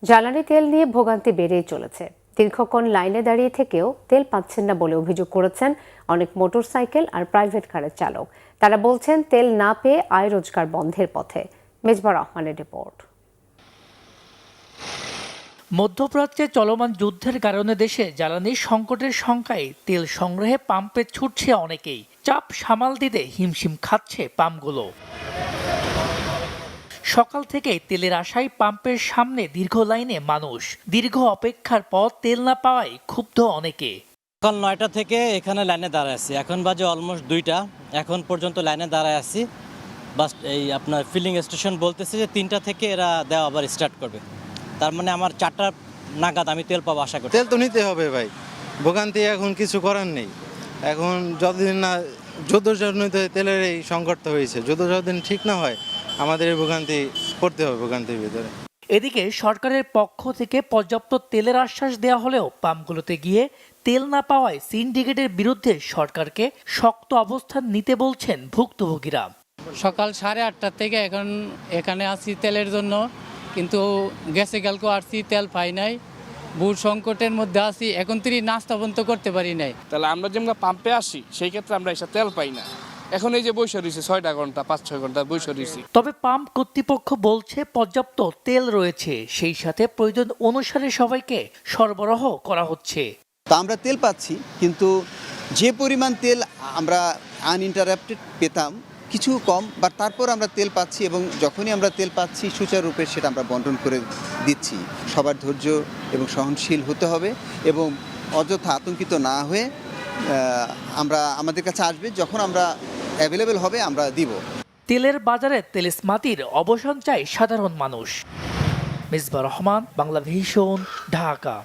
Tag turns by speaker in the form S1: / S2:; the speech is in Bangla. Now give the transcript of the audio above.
S1: জ্বালানি তেল নিয়ে ভোগান্তি বেড়েই চলেছে। দীর্ঘক্ষণ লাইনে দাঁড়িয়ে থেকেও তেল পাচ্ছেন না বলে অভিযোগ করেছেন অনেক মোটরসাইকেল আর প্রাইভেট কারের চালক। তারা বলছেন তেল না পেয়ে আয় রোজগার বন্ধের পথে। মেজবা রহমানের রিপোর্ট।
S2: মধ্যপ্রাচ্যে চলমান যুদ্ধের কারণে দেশে জ্বালানির সংকটের শঙ্কায় তেল সংগ্রহে পাম্পে ছুটছে অনেকেই। চাপ সামাল দিতে হিমশিম খাচ্ছে পাম্পগুলো। সকাল থেকেই তেলের আশায় পাম্পের সামনে দীর্ঘ লাইনে মানুষ। দীর্ঘ অপেক্ষার পর তেল না পাওয়ায় ক্ষুব্ধ অনেকে।
S3: সকাল 9টা থেকে এখানে লাইনে দাঁড়ায় আছি, এখন বাজে অলমোস্ট 2টা। এখন পর্যন্ত লাইনে দাঁড়ায় আছি। বাস এই আপনার ফিলিং স্টেশন বলতেছে যে 3টা থেকে এরা দেওয়া আবার স্টার্ট করবে। তার মানে আমার 4টা নাগাদ আমি তেল পাবো আশা করি।
S4: তেল তো নিতে হবে ভাই, ভোগান্তি এখন কিছু করার নেই। এখন যতদিন না যুদ্ধজনিত তেলের এই সংকট হয়েছে, যতদিন ঠিক না হয় আমাদের এই ভোগান্তি পড়তে হবে ভোগান্তির ভিতরে।
S2: এদিকে সরকারের পক্ষ থেকে পর্যাপ্ত তেলের আশ্বাস দেওয়া হলেও পাম্পগুলোতে গিয়ে তেল না পাওয়ায় সিন্ডিকেটের বিরুদ্ধে সরকারকে শক্ত অবস্থান নিতে বলছেন ভুক্তভোগীরা।
S5: সকাল 8:30 থেকে এখন এখানে আসি তেলের জন্য, কিন্তু গেছে কালকে আসছি তেল পাই নাই। বুট সংকটের মধ্যে আছি, এখন তিনি নাস্তা বন্ধ করতে পারি নাই।
S6: তাহলে আমরা যেমন পাম্পে আসি সেই ক্ষেত্রে আমরা এসে তেল পাই না। এখন এই যে বৈশা রয়েছে 6টা ঘন্টা 5-6 ঘন্টা বৈশা রয়েছে।
S2: তবে পাম্প কর্তৃপক্ষ বলছে পর্যাপ্ত তেল রয়েছে, সেই সাথে প্রয়োজন অনুসারে সবাইকে সরবরাহ করা হচ্ছে।
S7: তা আমরা তেল পাচ্ছি, কিন্তু যে পরিমাণ তেল আমরা আনইন্টারাপ্টেড পেতাম কিছু কম, বা তারপর আমরা তেল পাচ্ছি এবং যখনই আমরা তেল পাচ্ছি সুচারুরূপে সেটা আমরা বন্টন করে দিচ্ছি। সবার ধৈর্য এবং সহনশীল হতে হবে এবং অযথা আতঙ্কিত না হয়ে আমরা আমাদের কাছে আসবে, যখন আমরা অ্যাভেলেবেল হবে আমরা দিব।
S2: তেলের বাজারে তেলেসমাতির অবসান চায় সাধারণ মানুষ। মেজবা রহমান, বাংলাভিশন, ঢাকা।